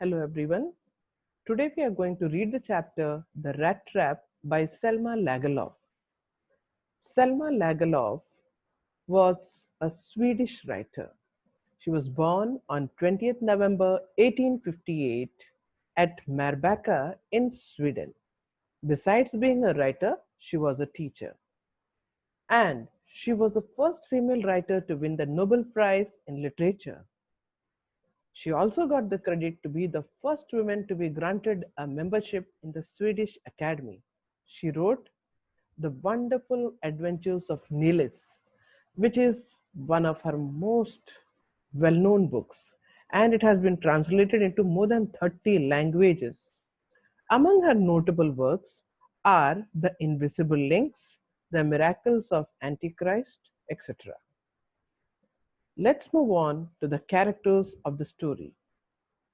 Hello everyone. Today we are going to read the chapter The Rat Trap by Selma Lagerlöf. Selma Lagerlöf was a Swedish writer. She was born on 20th November 1858 at Marbacka in Sweden. Besides being a writer, she was a teacher. And she was the first female writer to win the Nobel Prize in Literature. She also got the credit to be the first woman to be granted a membership in the Swedish Academy. She wrote The Wonderful Adventures of Nils, which is one of her most well known books, and it has been translated into more than 30 languages. Among her notable works are The Invisible Links, The Miracles of Antichrist, etc. Let's move on to the characters of the story.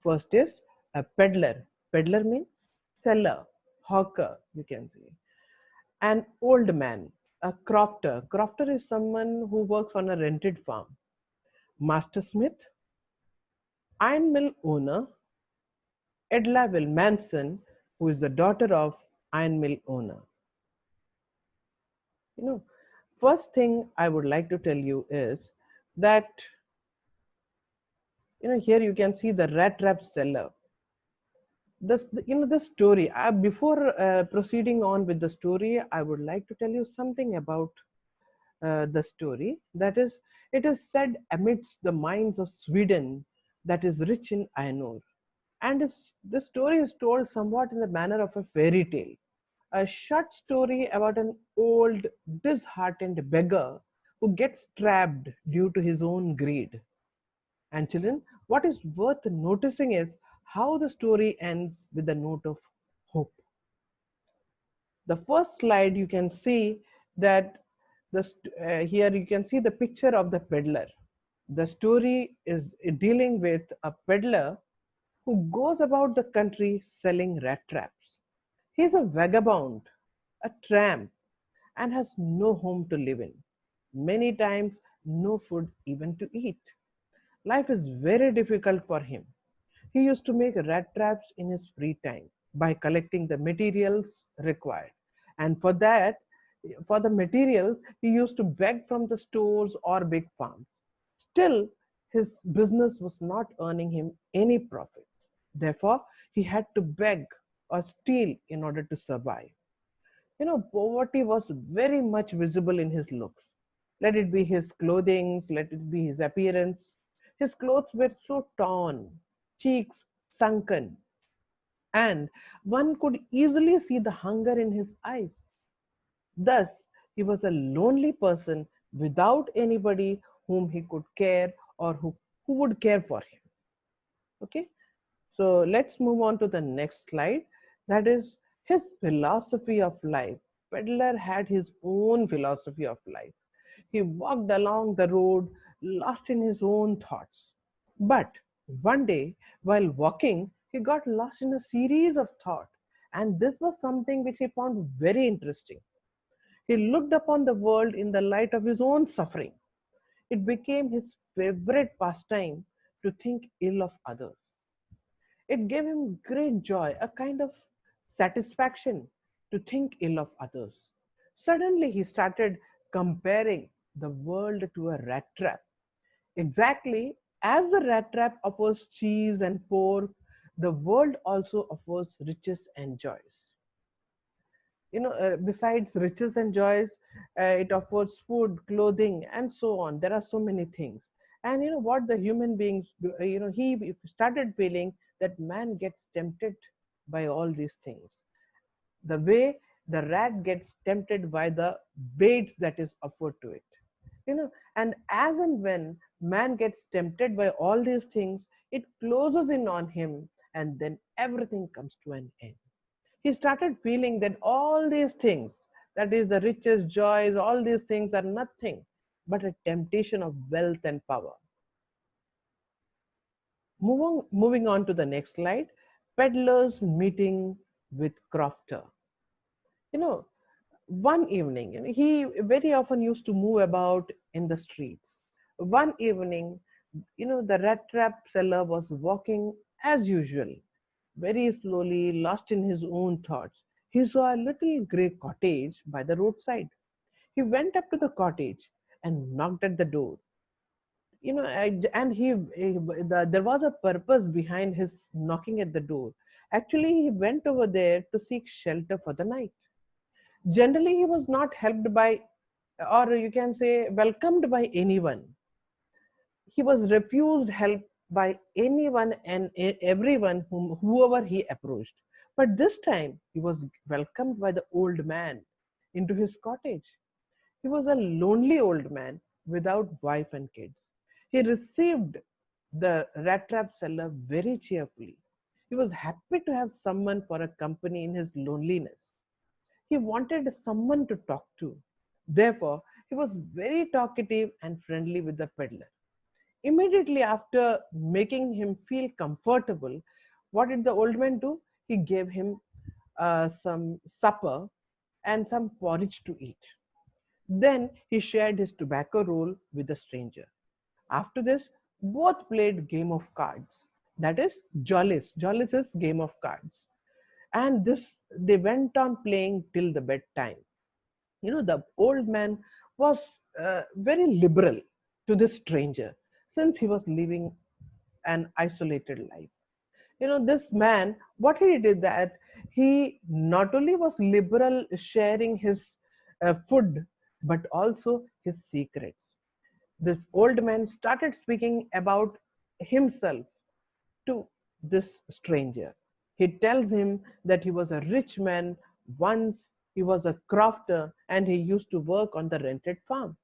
First is a peddler. Peddler means seller, hawker, you can say. An old man, a crofter. Crofter is someone who works on a rented farm. Master smith, iron mill owner, Edla Manson, who is the daughter of iron mill owner. You know, first thing I would like to tell you is that here you can see the rat trap seller. The story, before proceeding on with the story, I would like to tell you something about the story. That is, it is said amidst the mines of Sweden that is rich in iron ore, and the story is told somewhat in the manner of a fairy tale, a short story about an old disheartened beggar who gets trapped due to his own greed. And children, what is worth noticing is how the story ends with a note of hope. The first slide you can see that here you can see the picture of the peddler. The story is dealing with a peddler who goes about the country selling rat traps. He is a vagabond, a tramp, and has no home to live in. Many times, no food even to eat. Life is very difficult for him. He used to make rat traps in his free time by collecting the materials required. And for the materials, he used to beg from the stores or big farms. Still, his business was not earning him any profit. Therefore, he had to beg or steal in order to survive. Poverty was very much visible in his looks. Let it be his clothing, let it be his appearance. His clothes were so torn, cheeks sunken, and one could easily see the hunger in his eyes. Thus, he was a lonely person without anybody whom he could care or who would care for him. Okay, so let's move on to the next slide. That is his philosophy of life. Peddler had his own philosophy of life. He walked along the road, lost in his own thoughts. But one day, while walking, he got lost in a series of thought, and this was something which he found very interesting. He looked upon the world in the light of his own suffering. It became his favorite pastime to think ill of others. It gave him great joy, a kind of satisfaction to think ill of others. Suddenly, he started comparing the world to a rat trap. Exactly as the rat trap offers cheese and pork, the world also offers riches and joys. Besides riches and joys, it offers food, clothing, and so on. There are so many things. And you know what the human beings do, he started feeling that man gets tempted by all these things. The way the rat gets tempted by the baits that is offered to it. And as and when man gets tempted by all these things, it closes in on him, and then everything comes to an end. He started feeling that all these things, that is the riches, joys, all these things are nothing but a temptation of wealth and power. Moving on to the next slide. Peddlers meeting with crofter. you know One evening, he very often used to move about in the streets. One evening, the rat trap seller was walking As usual, very slowly, lost in his own thoughts, he saw a little grey cottage by the roadside. He went up to the cottage and knocked at the door. And there was a purpose behind his knocking at the door. Actually, he went over there to seek shelter for the night. Generally, he was not helped by, or you can say, welcomed by anyone. He was refused help by anyone and everyone whoever he approached. But this time he was welcomed by the old man into his cottage. He was a lonely old man without wife and kids. He received the rat trap seller very cheerfully. He was happy to have someone for a company in his loneliness. He wanted someone to talk to. Therefore, he was very talkative and friendly with the peddler. Immediately after making him feel comfortable, what did the old man do? He gave him some supper and some porridge to eat. Then he shared his tobacco roll with the stranger. After this, both played game of cards. That is Jollis. Jollis is game of cards. And this they went on playing till the bedtime. The old man was very liberal to this stranger since he was living an isolated life. This man, what he did that he not only was liberal sharing his food but also his secrets. This old man started speaking about himself to this stranger. He tells him that he was a rich man once, he was a crofter, and he used to work on the rented farm.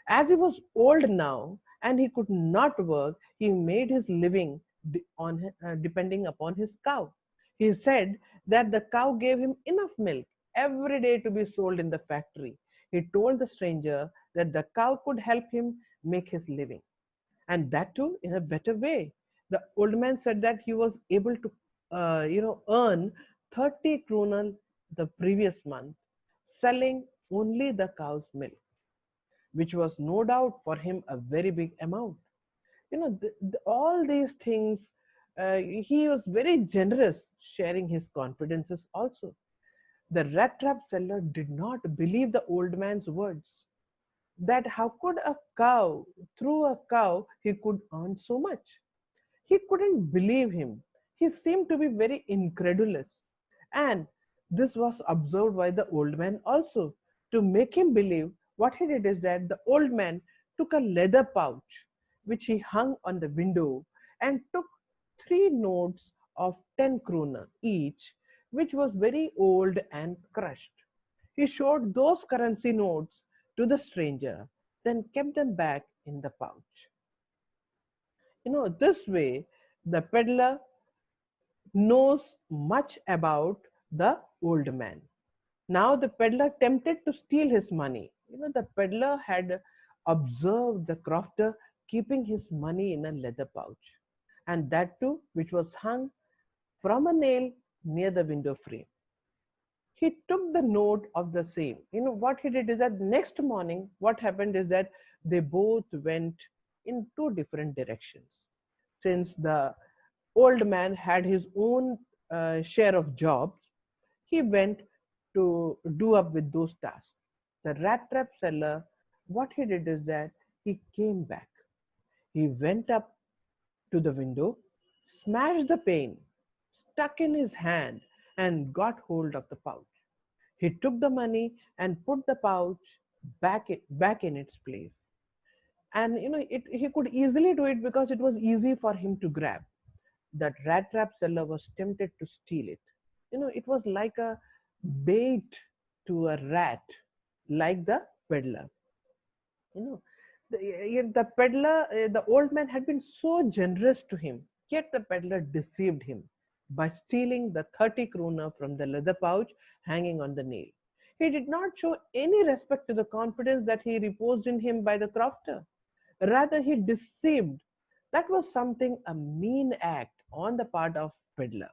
As he was old now and he could not work, he made his living depending upon his cow. He said that the cow gave him enough milk every day to be sold in the factory. He told the stranger that the cow could help him make his living, and that too in a better way. The old man said that he was able to, earn 30 kroner the previous month selling only the cow's milk, which was no doubt for him a very big amount. All these things, he was very generous, sharing his confidences also. The rat trap seller did not believe the old man's words. That how could a cow, through a cow, he could earn so much? He couldn't believe him. He seemed to be very incredulous. And this was observed by the old man also. To make him believe, what he did is that the old man took a leather pouch which he hung on the window and took three notes of 10 kroner each, which was very old and crushed. He showed those currency notes to the stranger, then kept them back in the pouch. This way, the peddler knows much about the old man. Now, the peddler tempted to steal his money. The peddler had observed the crofter keeping his money in a leather pouch, and that too, which was hung from a nail near the window frame. He took the note of the same. What he did is that next morning, what happened is that they both went in two different directions. Since the old man had his own share of jobs, he went to do up with those tasks. The rat trap seller, what he did is that he came back. He went up to the window, smashed the pane, stuck in his hand, and got hold of the pouch. He took the money and put the pouch back in its place. And he could easily do it because it was easy for him to grab. That rat trap seller was tempted to steal it. It was like a bait to a rat, like the peddler. You know, the peddler, the old man had been so generous to him, yet the peddler deceived him by stealing the 30 kroner from the leather pouch hanging on the nail. He did not show any respect to the confidence that he reposed in him by the crofter. Rather, he deceived. That was something a mean act on the part of peddler.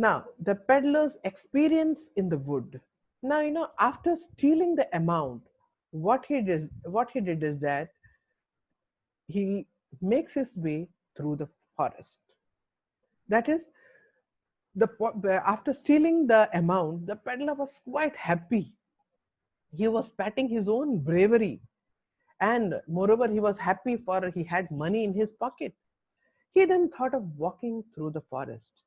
Now, the peddler's experience in the wood. Now, after stealing the amount, what he did is that he makes his way through the forest. That is, after stealing the amount, the peddler was quite happy. He was patting his own bravery, and moreover, he was happy for he had money in his pocket. He then thought of walking through the forest,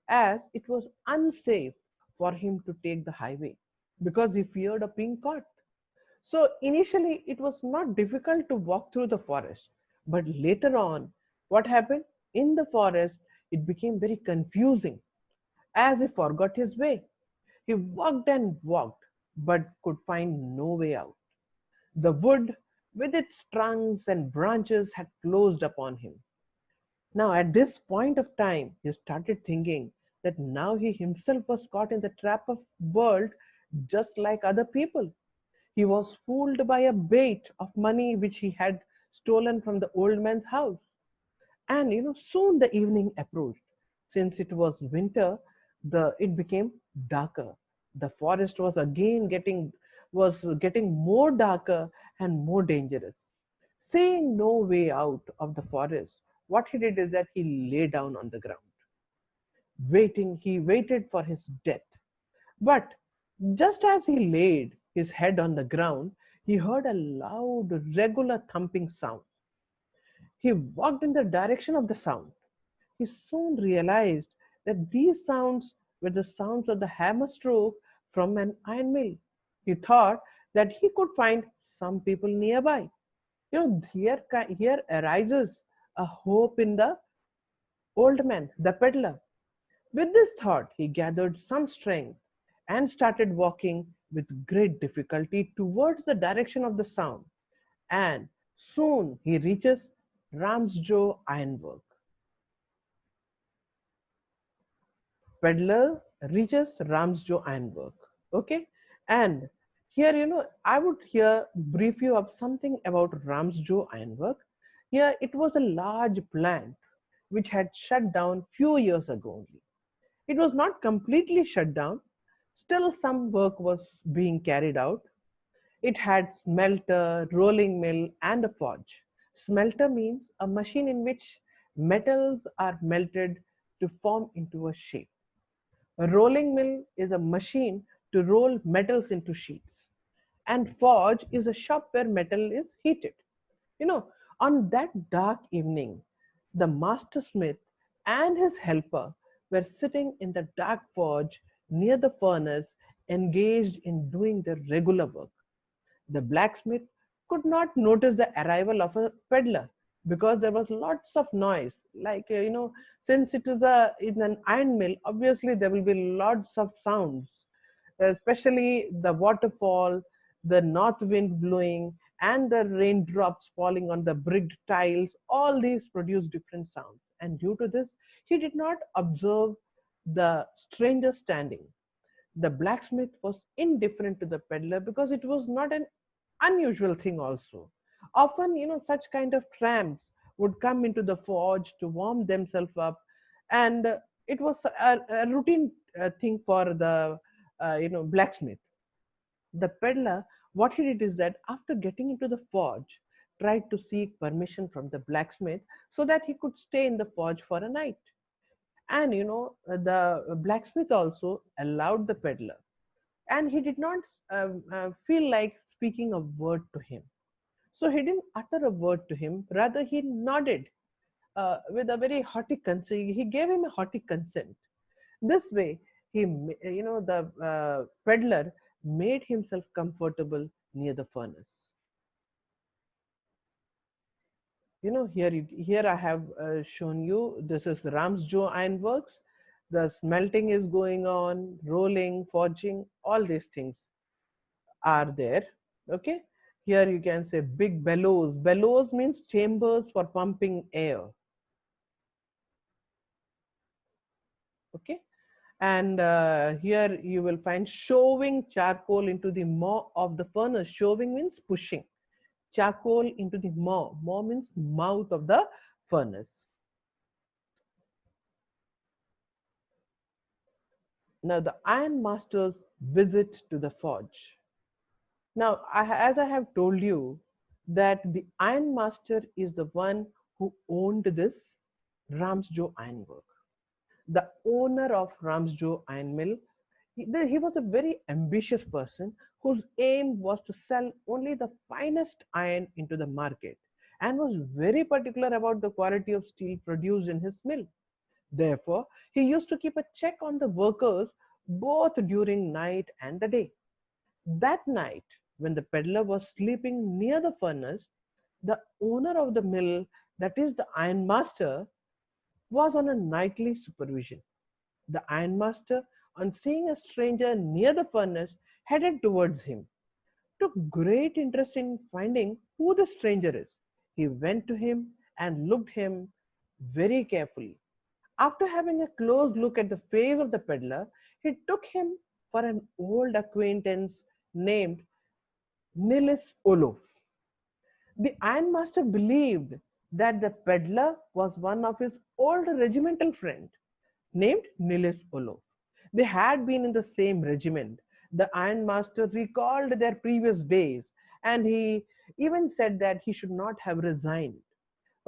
as it was unsafe for him to take the highway because he feared of being caught. So initially, it was not difficult to walk through the forest, but later on, what happened? In the forest, it became very confusing as he forgot his way. He walked and walked, but could find no way out. The wood, with its trunks and branches, had closed upon him. Now, at this point of time, he started thinking that now he himself was caught in the trap of world just like other people. He was fooled by a bait of money which he had stolen from the old man's house. And soon the evening approached. Since it was winter, the it became darker. The forest was getting more darker and more dangerous. Seeing no way out of the forest, what he did is that he lay down on the ground, waiting. He waited for his death. But just as he laid his head on the ground, he heard a loud, regular thumping sound. He walked in the direction of the sound. He soon realized that these sounds were the sounds of the hammer stroke from an iron mill. He thought that he could find some people nearby. Here arises a hope in the old man, the peddler. With this thought, he gathered some strength and started walking with great difficulty towards the direction of the sound. And soon he reaches Ramsjo Ironwork. Peddler reaches Ramsjo Ironwork. Okay, and here I would here brief you up something about Ramsjo Ironwork. Here it was a large plant which had shut down few years ago only. It was not completely shut down. Still, some work was being carried out. It had smelter, rolling mill, and a forge. Smelter means a machine in which metals are melted to form into a shape. A rolling mill is a machine to roll metals into sheets. And forge is a shop where metal is heated. You know, on that dark evening, the master smith and his helper were sitting in the dark forge near the furnace, engaged in doing their regular work. The blacksmith could not notice the arrival of a peddler because there was lots of noise. Like, since it is in an iron mill, obviously there will be lots of sounds, especially the waterfall, the north wind blowing, and the raindrops falling on the bricked tiles. All these produce different sounds. And due to this, he did not observe the stranger standing. The blacksmith was indifferent to the peddler because it was not an unusual thing also. Often, such kind of tramps would come into the forge to warm themselves up, and it was a routine thing for the blacksmith. The peddler, what he did is that after getting into the forge, tried to seek permission from the blacksmith so that he could stay in the forge for a night. And the blacksmith also allowed the peddler, and he did not feel like speaking a word to him. So he didn't utter a word to him, rather, he nodded with a very haughty consent. He gave him a haughty consent. This way, the peddler made himself comfortable near the furnace. Here I have shown you, this is Ramsjo Ironworks. The smelting is going on, rolling, forging, all these things are there. Okay, here you can say big bellows. Bellows means chambers for pumping air. Okay, and here you will find shoving charcoal into the maw of the furnace. Shoving means pushing charcoal into the maw. Maw means mouth of the furnace. Now the iron master's visit to the forge. Now, as I have told you, that the iron master is the one who owned this Ramsjo Ironwork. The owner of Ramsjo Iron Mill, he was a very ambitious person whose aim was to sell only the finest iron into the market and was very particular about the quality of steel produced in his mill. Therefore, he used to keep a check on the workers both during night and the day. That night, when the peddler was sleeping near the furnace, the owner of the mill, that is the ironmaster, was on a nightly supervision. The ironmaster, on seeing a stranger near the furnace, headed towards him. Took great interest in finding who the stranger is. He went to him and looked him very carefully. After having a close look at the face of the peddler, he took him for an old acquaintance named Nilis Olof. The ironmaster believed that the peddler was one of his old regimental friend named Nilis Olof. They had been in the same regiment. The ironmaster recalled their previous days and he even said that he should not have resigned.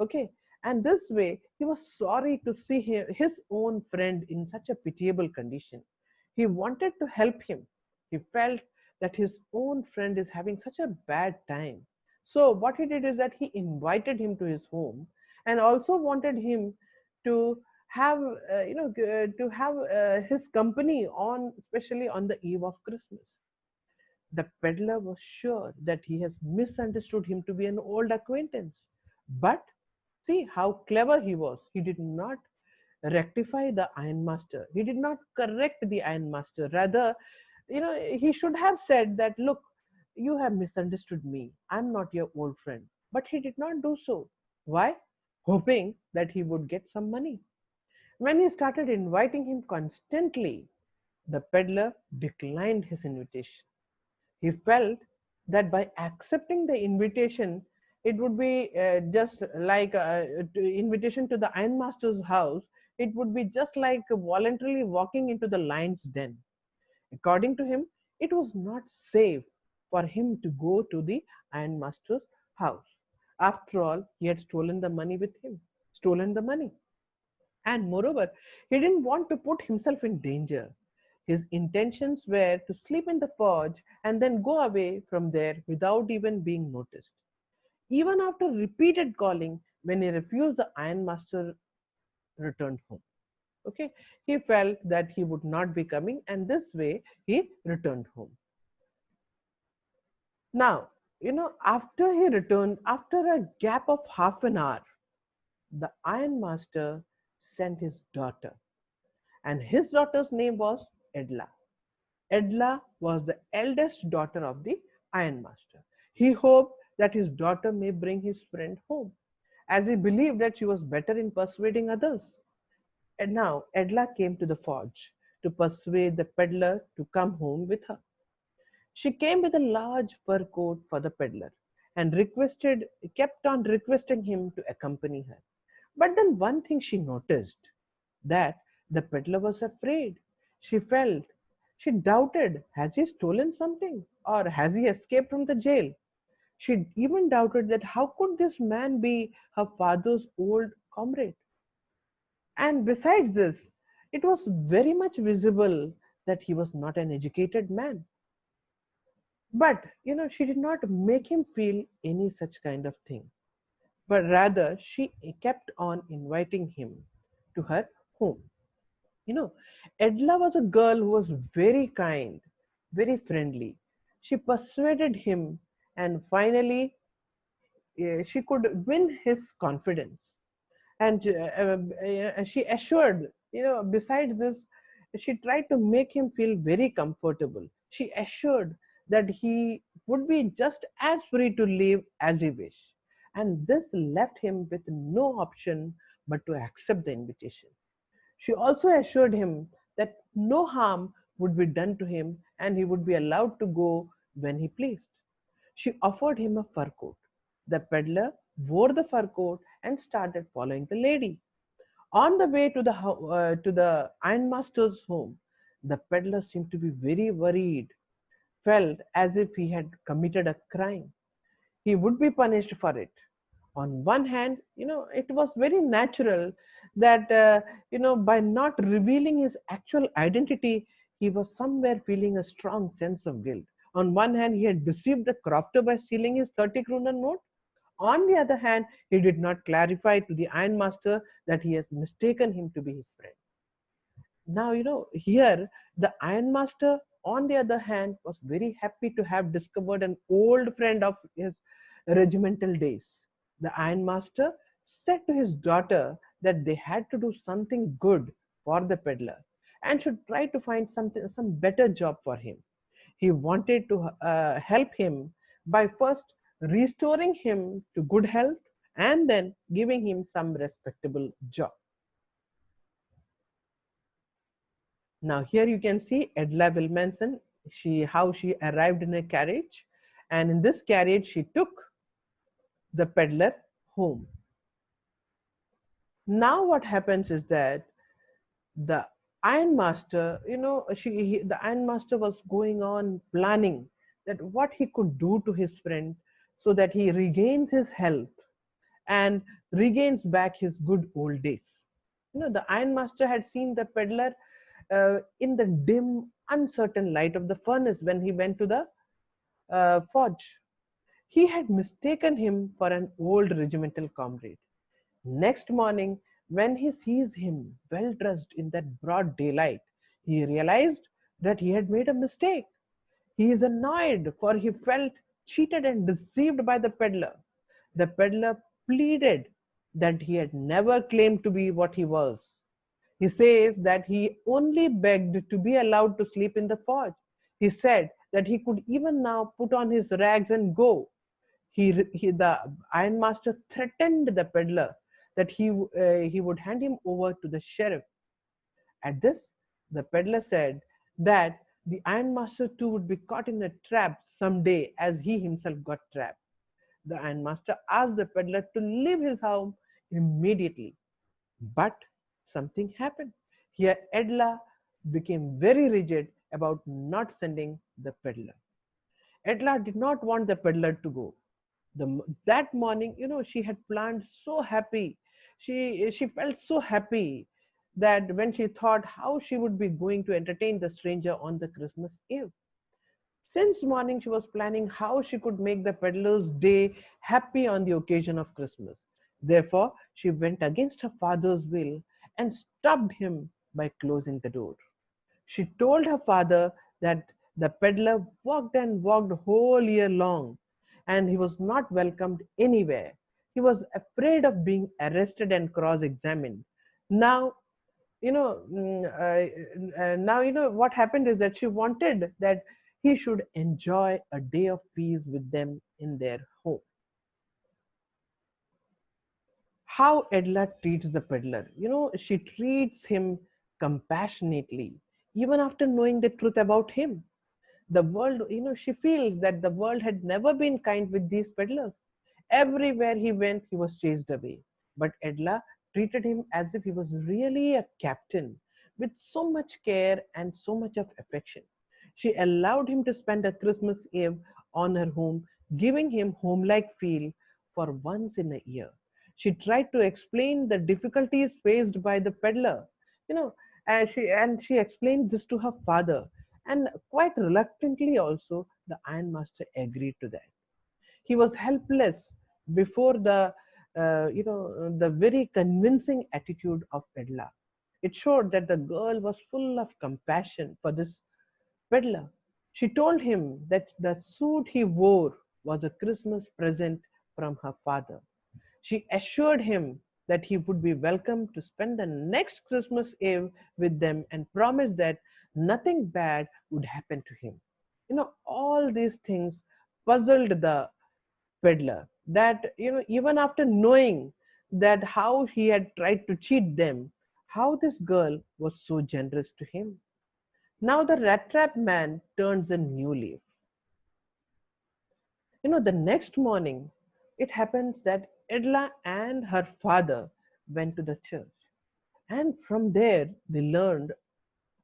Okay, and this way he was sorry to see his own friend in such a pitiable condition. He wanted to help him. He felt that his own friend is having such a bad time. So what he did is that he invited him to his home and also wanted him to have to have his company on, especially on the eve of Christmas. The peddler was sure that he has misunderstood him to be an old acquaintance. But see how clever he was. He did not rectify the ironmaster. He did not correct the ironmaster. Rather, he should have said that, look, you have misunderstood me. I'm not your old friend. But he did not do so. Why? Hoping that he would get some money. When he started inviting him constantly, the peddler declined his invitation. He felt that by accepting the invitation, it would be just like invitation to the ironmaster's house. It would be just like voluntarily walking into the lion's den. According to him, it was not safe for him to go to the ironmaster's house. After all, he had stolen the money with him, stolen the money. And moreover, he didn't want to put himself in danger. His intentions were to sleep in the forge and then go away from there without even being noticed. Even after repeated calling, when he refused, the ironmaster returned home. Okay, he felt that he would not be coming, and this way he returned home. Now, after he returned, after a gap of half an hour, the ironmaster sent his daughter, and his daughter's name was Edla. Edla was the eldest daughter of the ironmaster. He hoped that his daughter may bring his friend home, as he believed that she was better in persuading others. And now Edla came to the forge to persuade the peddler to come home with her. She came with a large fur coat for the peddler and kept on requesting him to accompany her. But then one thing she noticed, that the peddler was afraid. She felt, she doubted, has he stolen something or has he escaped from the jail? She even doubted that how could this man be her father's old comrade? And besides this, it was very much visible that he was not an educated man. But, she did not make him feel any such kind of thing, but rather she kept on inviting him to her home. You know, Edla was a girl who was very kind, very friendly. She persuaded him, and finally, she could win his confidence. And she assured, besides this, she tried to make him feel very comfortable. She assured that he would be just as free to live as he wished. And this left him with no option but to accept the invitation. She also assured him that no harm would be done to him and he would be allowed to go when he pleased. She offered him a fur coat. The peddler wore the fur coat and started following the lady. On the way to the ironmaster's home, the peddler seemed to be very worried, felt as if he had committed a crime. He would be punished for it. On one hand, it was very natural that, by not revealing his actual identity, he was somewhere feeling a strong sense of guilt. On one hand, he had deceived the crofter by stealing his 30 kroner note. On the other hand, he did not clarify to the ironmaster that he has mistaken him to be his friend. Now, here the ironmaster, on the other hand, was very happy to have discovered an old friend of his regimental days. The ironmaster said to his daughter that they had to do something good for the peddler and should try to find some better job for him. He wanted to help him by first restoring him to good health and then giving him some respectable job. Now here you can see Edla Wilmanson, how she arrived in a carriage, and in this carriage she took the peddler home. Now what happens is that the ironmaster, the ironmaster was going on planning that what he could do to his friend so that he regains his health and regains back his good old days. The ironmaster had seen the peddler in the dim, uncertain light of the furnace when he went to the forge. He had mistaken him for an old regimental comrade. Next morning, when he sees him well dressed in that broad daylight, he realized that he had made a mistake. He is annoyed, for he felt cheated and deceived by the peddler. The peddler pleaded that he had never claimed to be what he was. He says that he only begged to be allowed to sleep in the forge. He said that he could even now put on his rags and go. The ironmaster threatened the peddler that he would hand him over to the sheriff. At this, the peddler said that the ironmaster too would be caught in a trap some day as he himself got trapped. The ironmaster asked the peddler to leave his home immediately. But something happened. Here, Edla became very rigid about not sending the peddler. Edla did not want the peddler to go. That morning, she had planned so happy. She felt so happy that when she thought how she would be going to entertain the stranger on the Christmas Eve. Since morning, she was planning how she could make the peddler's day happy on the occasion of Christmas. Therefore, she went against her father's will and stopped him by closing the door. She told her father that the peddler walked and walked whole year long and he was not welcomed anywhere. He was afraid of being arrested and cross-examined. Now, now what happened is that she wanted that he should enjoy a day of peace with them in their home. How Edla treats the peddler. She treats him compassionately, even after knowing the truth about him. The world, she feels that the world had never been kind with these peddlers. Everywhere he went, he was chased away. But Edla treated him as if he was really a captain with so much care and so much of affection. She allowed him to spend a Christmas Eve on her home, giving him home-like feel for once in a year. She tried to explain the difficulties faced by the peddler, you know, and she explained this to her father, and quite reluctantly also the ironmaster agreed to that. He was helpless before the very convincing attitude of Edla. It showed that the girl was full of compassion for this peddler. She told him that the suit he wore was a Christmas present from her father. She assured him that he would be welcome to spend the next Christmas Eve with them and promised that nothing bad would happen to him. All these things puzzled the peddler, that even after knowing that how he had tried to cheat them, how this girl was so generous to him. Now the Rattrap man turns a new leaf. The next morning, it happens that Edla and her father went to the church. And from there, they learned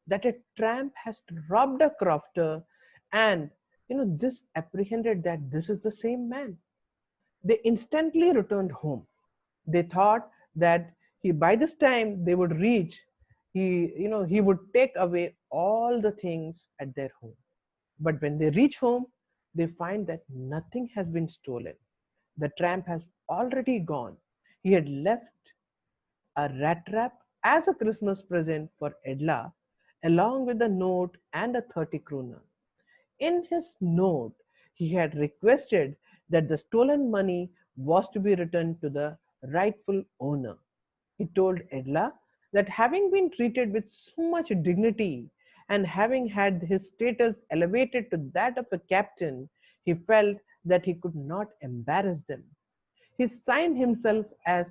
that a tramp has robbed a crofter, and this apprehended that this is the same man. They instantly returned home. They thought that by this time they would reach, he would take away all the things at their home. But when they reach home, they find that nothing has been stolen. The tramp has already gone. He had left a rat trap as a Christmas present for Edla, along with a note and a 30 kroner. In his note, he had requested that the stolen money was to be returned to the rightful owner. He told Edla that having been treated with so much dignity and having had his status elevated to that of a captain, he felt that he could not embarrass them. He signed himself as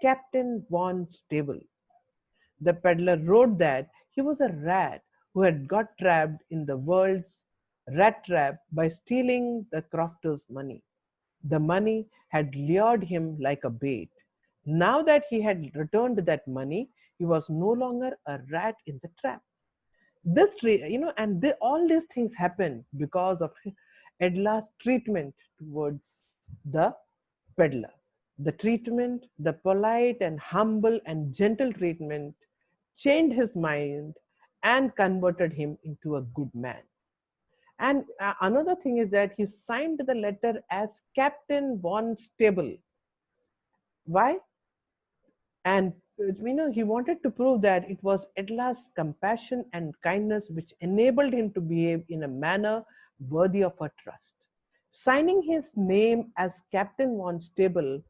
Captain Von Stable. The peddler wrote that he was a rat who had got trapped in the world's rat trap by stealing the crofter's money. The money had lured him like a bait. Now that he had returned that money, he was no longer a rat in the trap. All these things happen because of Edla's treatment towards the peddler. The treatment, the polite and humble and gentle treatment, changed his mind and converted him into a good man. And another thing is that he signed the letter as Captain Von Stable. Why? And he wanted to prove that it was Edla's compassion and kindness which enabled him to behave in a manner worthy of her trust. Signing his name as Captain Von Stable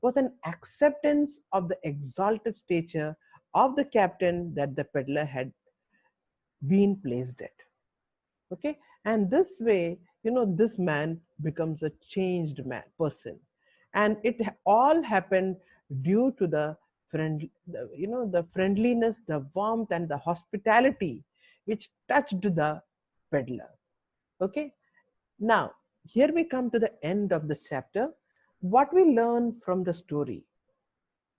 was an acceptance of the exalted stature of the captain that the peddler had been placed at. Okay, and this way, this man becomes a changed person, and all happened due to the friendliness, the warmth, and the hospitality which touched the peddler. Okay, now here we come to the end of this chapter. What we learn from the story,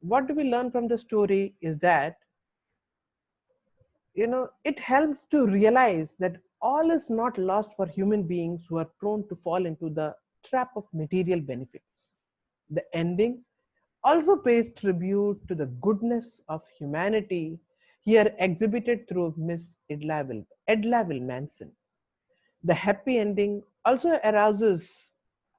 what do we learn from the story is that it helps to realize that all is not lost for human beings who are prone to fall into the trap of material benefits. The ending also pays tribute to the goodness of humanity here exhibited through Miss Edla Manson. The happy ending also arouses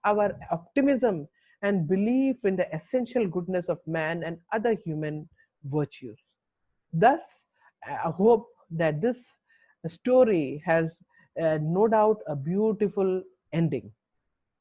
our optimism and belief in the essential goodness of man and other human virtues. Thus, I hope that this story has no doubt a beautiful ending.